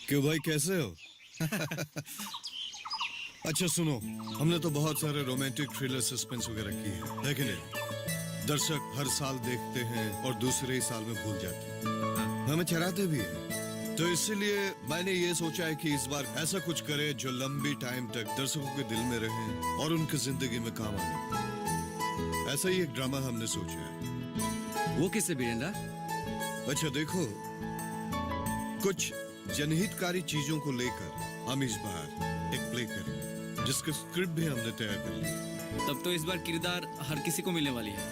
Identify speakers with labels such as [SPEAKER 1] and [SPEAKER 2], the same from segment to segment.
[SPEAKER 1] क्यों भाई, कैसे हो? अच्छा सुनो, हमने तो बहुत सारे रोमांटिक थ्रिलर सस्पेंस वगैरह किए हैं, लेकिन दर्शक हर साल देखते हैं और दूसरे ही साल में भूल जाते हैं। हमें चराते भी हैं। तो इसीलिए मैंने ये सोचा है कि इस बार ऐसा कुछ करे जो लंबी टाइम तक दर्शकों के दिल में रहे और उनकी जिंदगी में काम आए। ऐसा ही एक ड्रामा हमने सोचा है।
[SPEAKER 2] वो किससे बीरेंद्र?
[SPEAKER 1] अच्छा देखो, कुछ जनहितकारी चीजों को लेकर हम इस बार एक प्ले करेंगे, जिसका स्क्रिप्ट भी हमने तैयार कर लिया।
[SPEAKER 2] तब तो इस बार किरदार हर किसी को मिलने वाली है।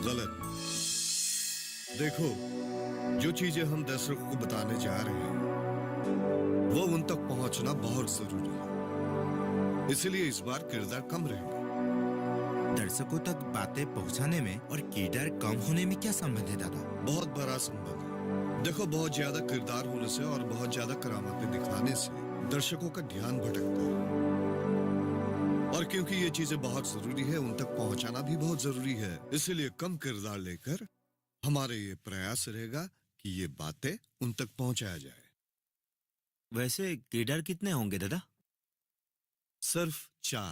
[SPEAKER 1] गलत। देखो, जो चीजें हम दर्शकों को बताने जा रहे हैं वो उन तक पहुंचना बहुत जरूरी है, इसलिए इस बार किरदार कम रहेंगे।
[SPEAKER 3] दर्शकों तक बातें पहुंचाने में और किरदार कम होने में क्या संबंध है दादा?
[SPEAKER 1] बहुत बड़ा संबंध है। देखो, बहुत ज्यादा किरदार होने से और बहुत ज्यादा करामातें दिखाने से दर्शकों का ध्यान भटकता है, और क्योंकि ये चीजें बहुत जरूरी है, उन तक पहुंचाना भी बहुत जरूरी है, इसलिए कम किरदार लेकर हमारे ये प्रयास रहेगा कि ये बातें उन तक पहुंचाया जाए।
[SPEAKER 3] वैसे किरदार कितने होंगे दादा?
[SPEAKER 1] सिर्फ 4।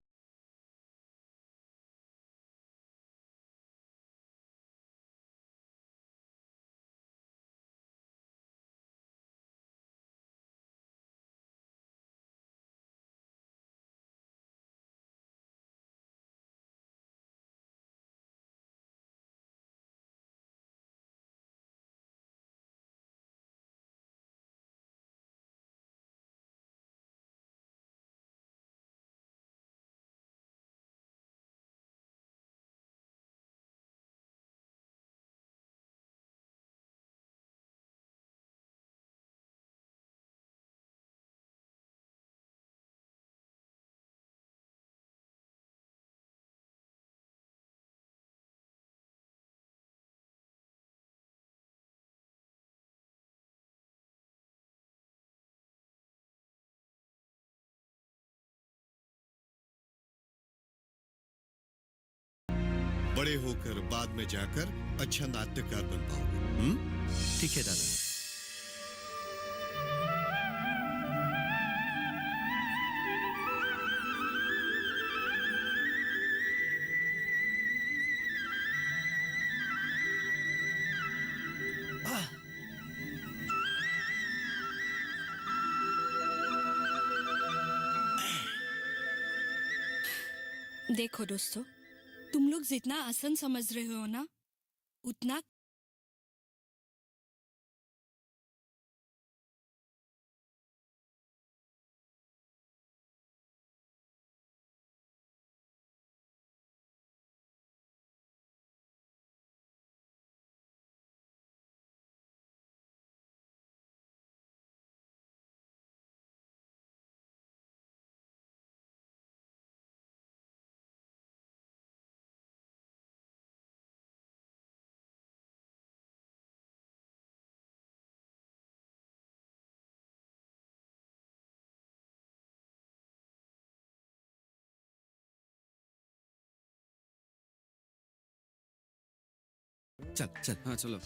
[SPEAKER 1] बड़े होकर बाद में जाकर अच्छा नाट्यकार बन पाओगे।
[SPEAKER 3] ठीक है दादा।
[SPEAKER 4] देखो दोस्तों, तुम लोग जितना आसान समझ रहे हो ना, उतना
[SPEAKER 3] चल चल।
[SPEAKER 2] हाँ चलो।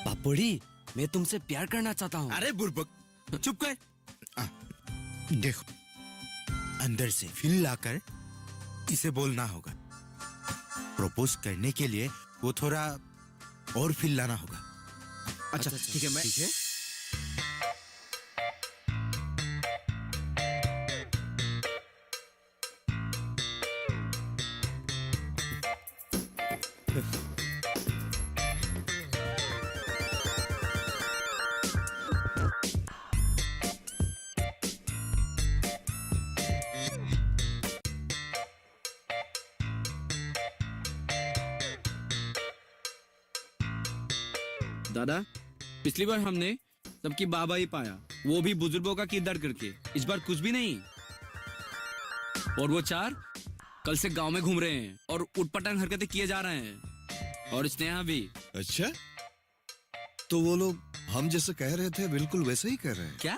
[SPEAKER 2] पापड़ी, मैं तुमसे प्यार करना चाहता हूँ।
[SPEAKER 3] अरे बुर्बक, चुप कर। देखो, अंदर से फील लाकर इसे बोलना होगा। प्रपोज करने के लिए वो थोड़ा और फील लाना होगा।
[SPEAKER 2] अच्छा ठीक है, मैं
[SPEAKER 3] ठीक है।
[SPEAKER 2] दादा, पिछली बार हमने सबकी बाबा ही पाया, वो भी बुजुर्गों का किरदार करके। इस बार कुछ भी नहीं। और वो चार कल से गांव में घूम रहे हैं और उटपटांग हरकतें किए जा रहे हैं। और स्नेहा भी।
[SPEAKER 1] अच्छा, तो वो लोग हम जैसे कह रहे थे बिल्कुल वैसे ही कर रहे हैं।
[SPEAKER 2] क्या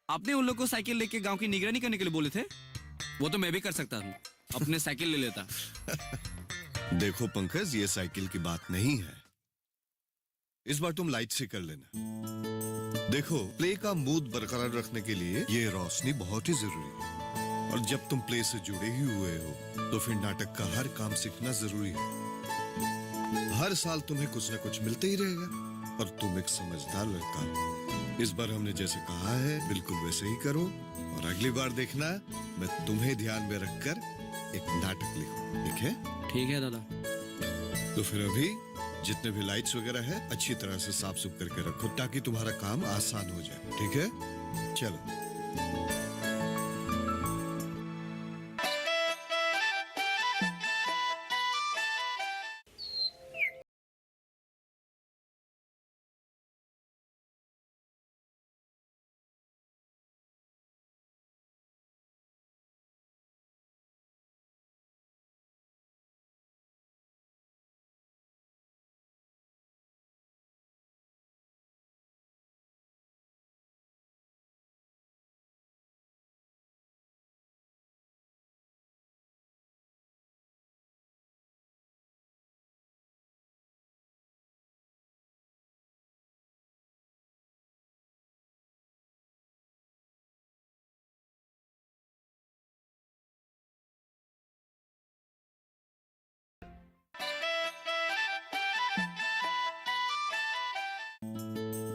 [SPEAKER 2] आपने उन लोग को साइकिल लेके गांव की निगरानी करने के लिए बोले थे? वो तो मैं भी कर सकता हूँ, अपने साइकिल ले लेता।
[SPEAKER 1] देखो पंकज, ये साइकिल की बात नहीं है। इस बार तुम लाइट से कर लेना। देखो, प्ले का मूड बरकरार रखने के लिए ये रोशनी बहुत ही जरूरी है। और जब तुम प्ले से जुड़े ही हुए हो तो फिर नाटक का हर काम सीखना जरूरी है। हर साल तुम्हें कुछ ना कुछ मिलते ही रहेगा और तुम एक समझदार लड़का हो। इस बार हमने जैसे कहा है बिल्कुल वैसे ही करो। और अगली बार देखना, मैं तुम्हें ध्यान में रखकर एक नाटक लिखूं, ठीक है?
[SPEAKER 2] ठीक है दादा।
[SPEAKER 1] तो फिर अभी जितने भी लाइट्स वगैरह है अच्छी तरह से साफ सुफ करके रखो ताकि तुम्हारा काम आसान हो जाए, ठीक है? चलो।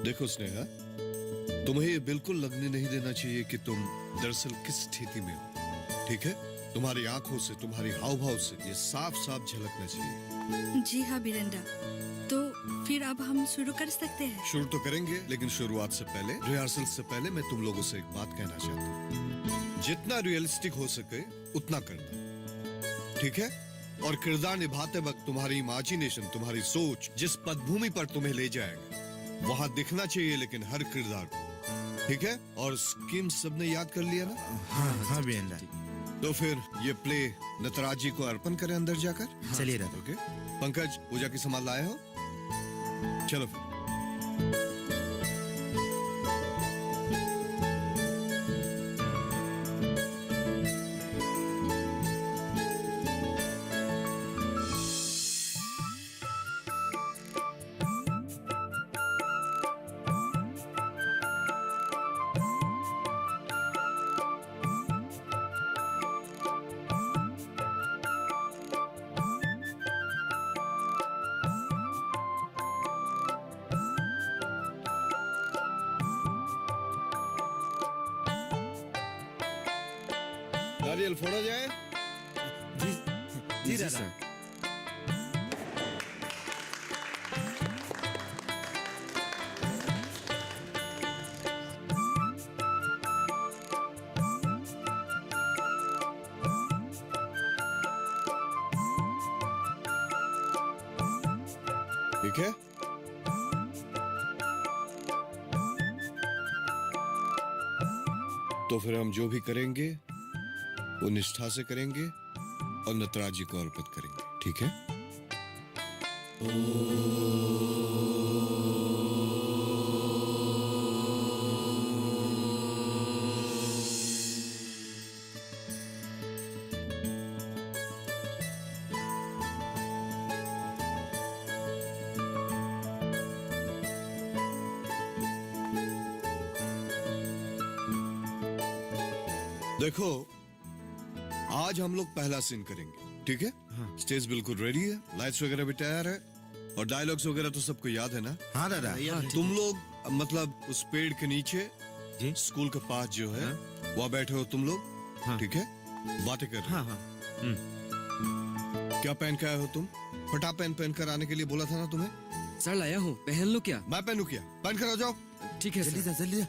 [SPEAKER 1] देखो स्नेहा, तुम्हें ये बिल्कुल लगने नहीं देना चाहिए कि तुम दरअसल किस स्थिति में हो, ठीक है? तुम्हारी आंखों से, तुम्हारी हाव भाव से ये साफ साफ झलकना चाहिए।
[SPEAKER 4] जी हाँ बिरेंडा, तो फिर अब हम शुरू कर सकते हैं।
[SPEAKER 1] शुरू तो करेंगे, लेकिन शुरुआत से पहले, रिहर्सल से पहले मैं तुम लोगों से एक बात कहना चाहता हूँ। जितना रियलिस्टिक हो सके उतना करना, ठीक है? और किरदार निभाते वक्त तुम्हारी इमेजिनेशन, तुम्हारी सोच जिस पदभूमि पर तुम्हें ले जाएगा वहां दिखना चाहिए, लेकिन हर किरदार को, ठीक है? और स्कीम सबने याद कर लिया ना?
[SPEAKER 3] हाँ हाँ वीरेंद्र,
[SPEAKER 1] तो फिर ये प्ले नटराज जी को अर्पण करें अंदर जाकर।
[SPEAKER 3] चलिए दादा।
[SPEAKER 1] ओके पंकज, पूजा की सामान लाए हो? चलो फिर। नारियल फोड़ा जाए।
[SPEAKER 3] जी दादा।
[SPEAKER 1] ठीक है, तो फिर हम जो भी करेंगे वो निष्ठा से करेंगे और नटराज जी को अर्पित करेंगे, ठीक है? देखो, आज हम लोग पहला सीन करेंगे, ठीक है? स्टेज बिल्कुल रेडी है, लाइट्स वगैरह भी तैयार है और डायलॉग्स वगैरह तो सबको याद है ना?
[SPEAKER 3] हाँ दादा।
[SPEAKER 1] तुम लोग मतलब उस पेड़ के नीचे
[SPEAKER 3] जी।
[SPEAKER 1] स्कूल के पास जो है वहाँ बैठे हो तुम लोग, ठीक है? बातें कर रहे हो। क्या पहन के आए हो तुम? फटा पहन कर आने के लिए बोला था ना तुम्हें?
[SPEAKER 2] सर लाया हूँ, पहन लो क्या?
[SPEAKER 1] मैं पहनू क्या? पहन कर आ जाओ।
[SPEAKER 2] ठीक है
[SPEAKER 3] जल्दी
[SPEAKER 2] सर।
[SPEAKER 3] जा, जल्दी जा।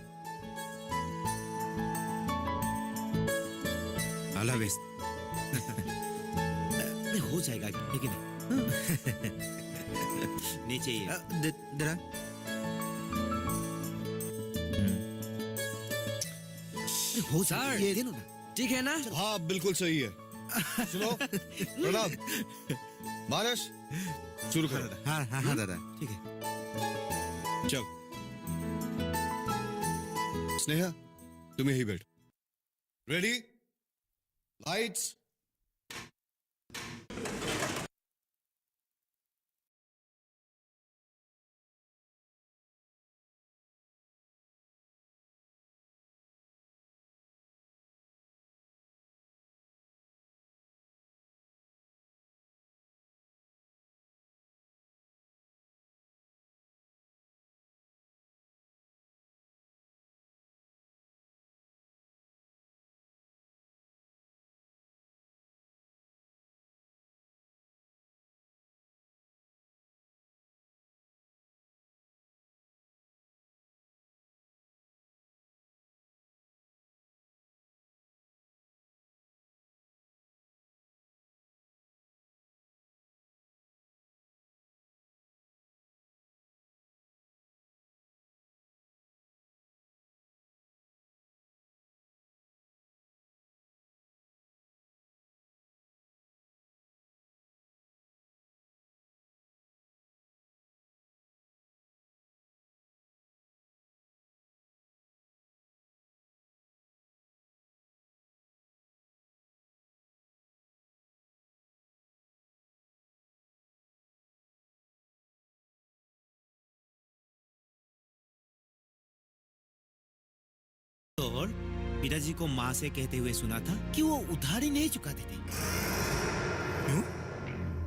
[SPEAKER 3] All the best.
[SPEAKER 5] हो जाएगा है कि नहीं? नीचे ही है।
[SPEAKER 3] जरा
[SPEAKER 5] हो
[SPEAKER 2] सर।
[SPEAKER 5] जाएगा, ये देनो ना।
[SPEAKER 2] ठीक है ना?
[SPEAKER 1] हाँ बिल्कुल सही है। सुनो प्रणब, मानस शुरू करो।
[SPEAKER 3] हाँ हाँ हाँ दादा।
[SPEAKER 5] ठीक है।
[SPEAKER 1] चल स्नेहा तुम यही बैठ। Ready, lights.
[SPEAKER 5] और पिताजी को माँ से कहते हुए सुना था कि वो उधारी नहीं चुकाते थे।
[SPEAKER 3] क्यों?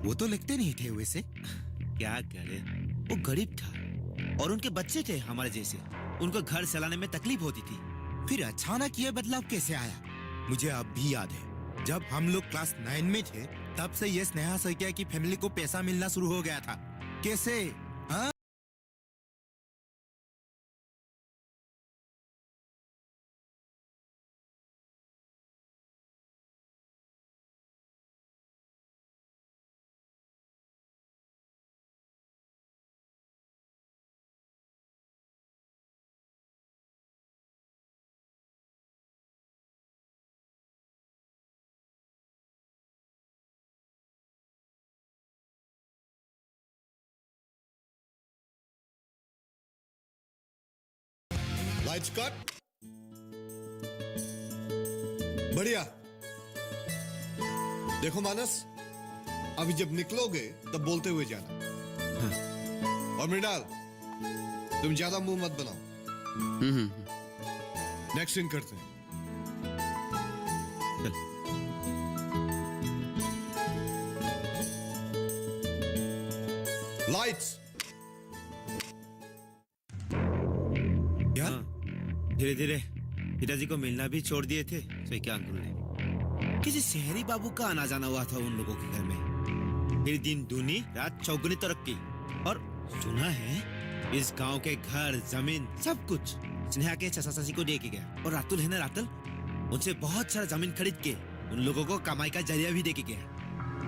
[SPEAKER 3] वो तो लिखते नहीं थे वैसे।
[SPEAKER 5] क्या करे, वो गरीब था और उनके बच्चे थे हमारे जैसे। उनको घर चलाने में तकलीफ होती थी।
[SPEAKER 3] फिर अचानक ये बदलाव कैसे आया? मुझे अब भी याद है, जब हम लोग क्लास 9 में थे तब से ये स्नेहा सैकिया की फैमिली को पैसा मिलना शुरू हो गया था। कैसे? हाँ?
[SPEAKER 1] Lights cut. बढ़िया। देखो मानस, अभी जब निकलोगे तब बोलते हुए जाना। और मृणाल, तुम ज्यादा मुंह मत बनाओ। नेक्स्ट सीन करते हैं। लाइट्स।
[SPEAKER 5] धीरे धीरे पिताजी को मिलना भी छोड़ दिए थे सैकिया अंकुल ने। किसी शहरी बाबू का आना जाना हुआ था उन लोगों के घर में। फिर दिन दूनी रात चौगुनी तरक्की। और सुना है इस गांव के घर जमीन सब कुछ स्नेहा के चाचा चाची को दे के गया। और रातुल है ना रातुल, उनसे बहुत सारा जमीन खरीद के उन लोगों को कमाई का जरिया भी दे के गया।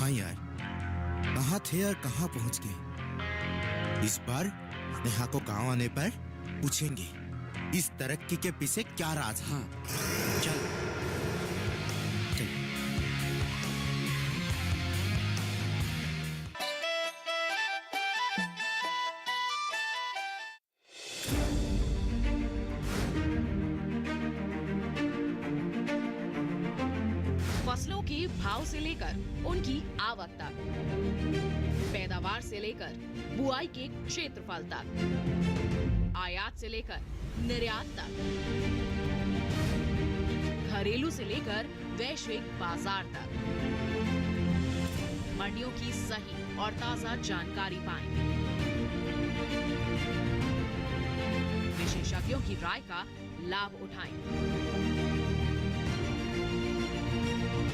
[SPEAKER 3] हाँ यार, कहाँ थे और कहाँ पहुँच गए। इस बार स्नेहा को गांव आने पर पूछेंगे इस तरक्की के पीछे क्या राज है।
[SPEAKER 5] चल चल।
[SPEAKER 6] फसलों के भाव से लेकर उनकी आवक तक, पैदावार से लेकर बुआई के क्षेत्रफल तक, आयात से लेकर निर्यात तक, घरेलू से लेकर वैश्विक बाजार तक, मंडियों की सही और ताजा जानकारी पाएं। विशेषज्ञों की राय का लाभ उठाएं।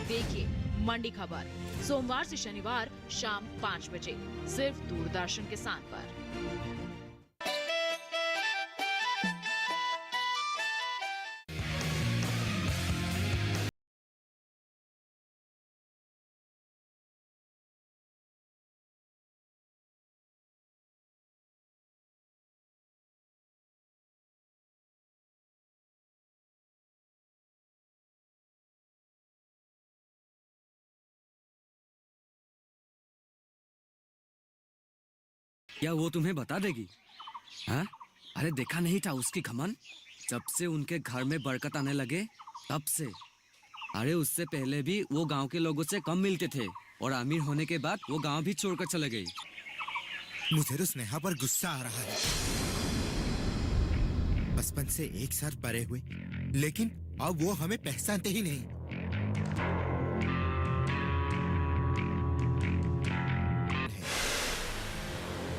[SPEAKER 6] देखिए मंडी खबर सोमवार से शनिवार शाम 5 बजे सिर्फ दूरदर्शन किसान पर।
[SPEAKER 2] क्या वो तुम्हें बता देगी? हाँ? अरे देखा नहीं था उसकी घमंड? जब से उनके घर में बरकत आने लगे तब से। अरे उससे पहले भी वो गांव के लोगों से कम मिलते थे और अमीर होने के बाद वो गांव भी छोड़कर चले गई।
[SPEAKER 3] मुझे तो स्नेहा पर गुस्सा आ रहा है। बचपन से एक साथ पढ़े हुए, लेकिन अब वो हमें पहचानते ही नहीं।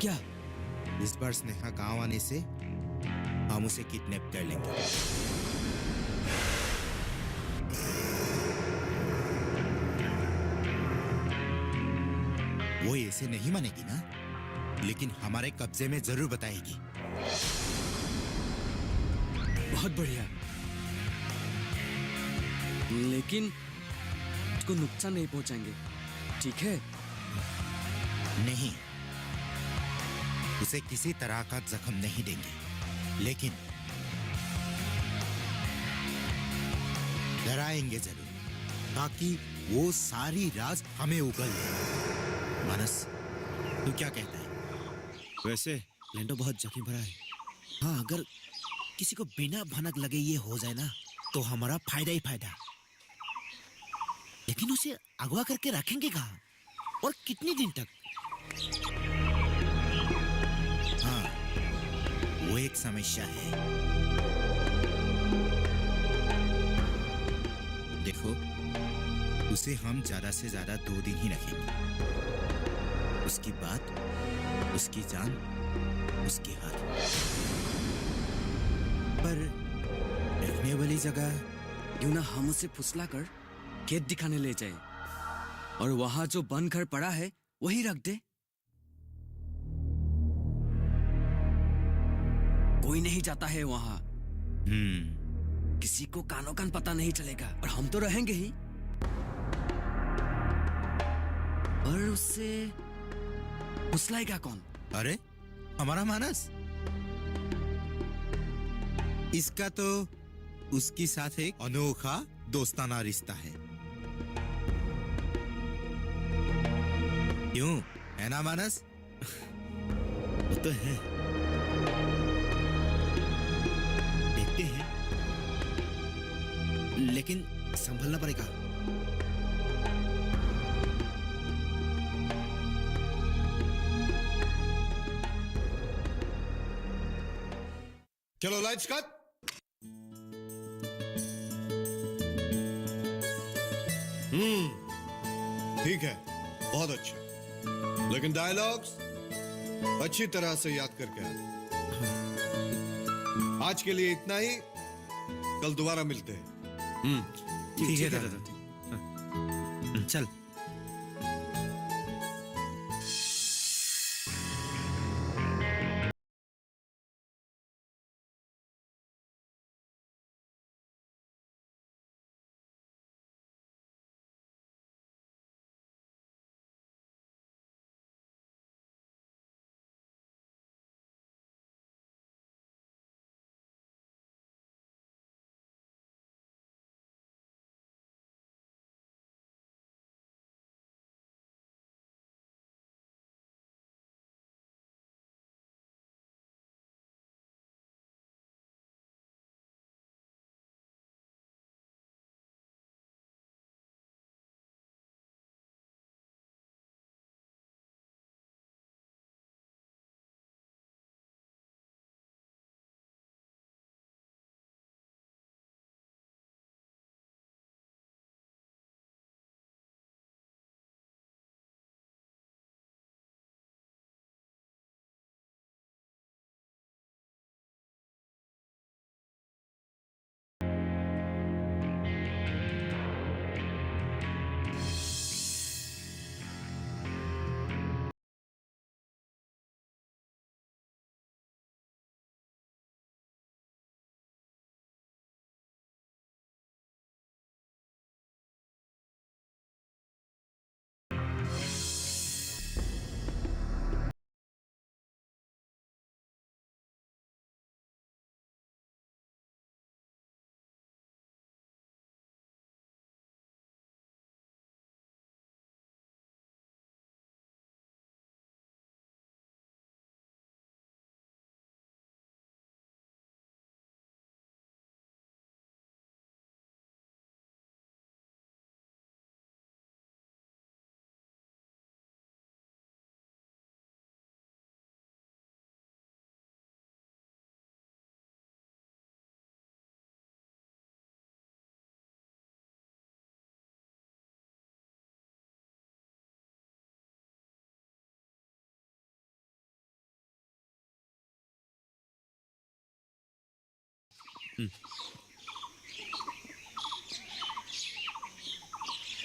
[SPEAKER 2] क्या?
[SPEAKER 3] इस बार स्नेहा गांव आने से हम उसे किडनैप कर लेंगे। वो ऐसे नहीं मानेगी ना, लेकिन हमारे कब्जे में जरूर बताएगी।
[SPEAKER 2] बहुत बढ़िया, लेकिन उसको नुकसान नहीं पहुंचाएंगे, ठीक है?
[SPEAKER 3] नहीं, उसे किसी तरह का जख्म नहीं देंगे, लेकिन डराएंगे जरूर, ताकि वो सारी राज हमें उगल दे। मानस, तू क्या कहता है?
[SPEAKER 5] वैसे लैंडो बहुत जोखिम भरा है। हाँ, अगर किसी को बिना भनक लगे ये हो जाए ना, तो हमारा फायदा ही फायदा। लेकिन उसे अगवा करके रखेंगे कहाँ और कितने दिन तक?
[SPEAKER 3] हाँ, वो एक समस्या है। देखो, उसे हम ज्यादा से ज्यादा 2 दिन ही रखेंगे। उसकी बात, उसकी जान, उसके हाथ। पर रखने वाली जगह
[SPEAKER 2] क्यों ना हम उसे फुसला कर खेत दिखाने ले जाए और वहां जो बंद घर पड़ा है वही रख दे। कोई नहीं जाता है वहां, किसी को कानो कान पता नहीं चलेगा और हम तो रहेंगे ही। और उससे फुसलाएगा कौन?
[SPEAKER 3] अरे, हमारा मानस। इसका तो उसकी साथ एक अनोखा दोस्ताना रिश्ता है। क्यों, है ना मानस?
[SPEAKER 5] वो तो है। देखते हैं, लेकिन संभलना पड़ेगा।
[SPEAKER 1] चलो लाइट्स कट। ठीक है, बहुत अच्छा, लेकिन डायलॉग्स अच्छी तरह से याद करके आना। आज के लिए इतना ही, कल दोबारा मिलते हैं।
[SPEAKER 3] ठीक है दादा। चल।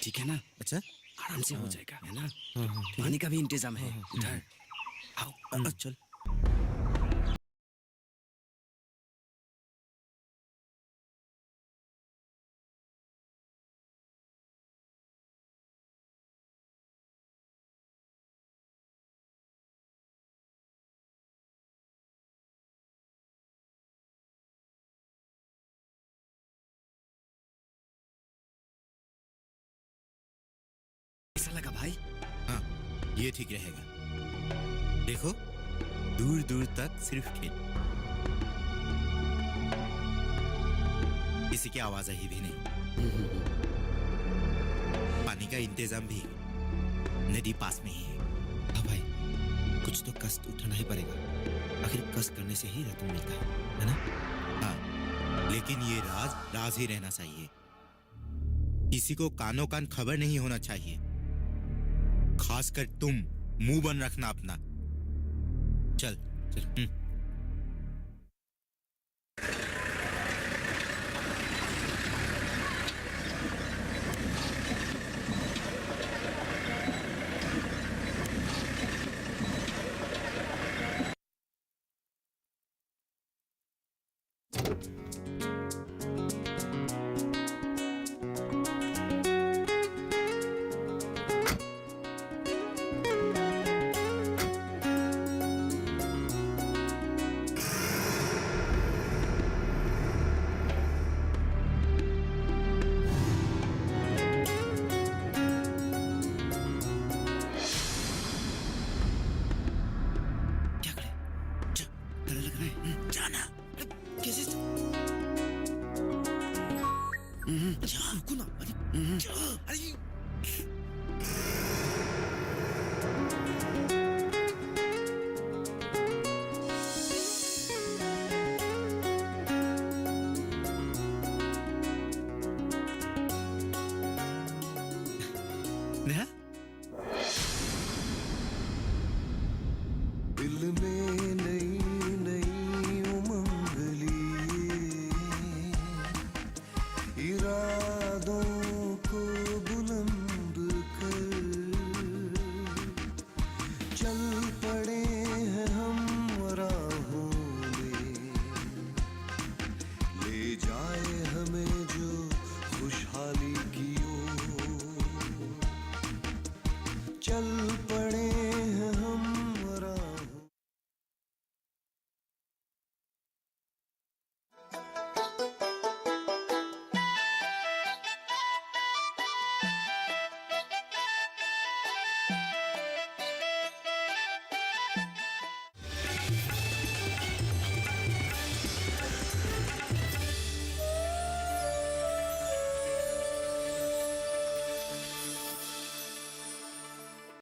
[SPEAKER 2] ठीक है ना,
[SPEAKER 3] अच्छा
[SPEAKER 2] आराम से हो जाएगा, है ना?
[SPEAKER 3] हाँ हाँ
[SPEAKER 2] पानी का भी इंतजाम है इधर। आओ।
[SPEAKER 3] चल
[SPEAKER 2] कैसा लगा भाई?
[SPEAKER 3] हाँ ये ठीक रहेगा। देखो दूर दूर तक सिर्फ खेत, किसी की आवाज ही भी नहीं, पानी का इंतजाम भी, नदी पास में ही है।
[SPEAKER 5] हाँ भाई, कुछ तो कष्ट उठाना ही पड़ेगा, आखिर कष्ट करने से ही रत्न मिलता है ना?
[SPEAKER 3] हाँ लेकिन ये राज राज ही रहना चाहिए, किसी को कानो कान खबर नहीं होना चाहिए, खासकर तुम मुंह बंद रखना अपना। चल चल।
[SPEAKER 5] क्या करे? डर लग रहा है। जाना कैसे? जा रुको ना, अरे जा, अरे नेहा,
[SPEAKER 7] दिल में नई नई उमंग लिए, इरादों को बुलंद कर चल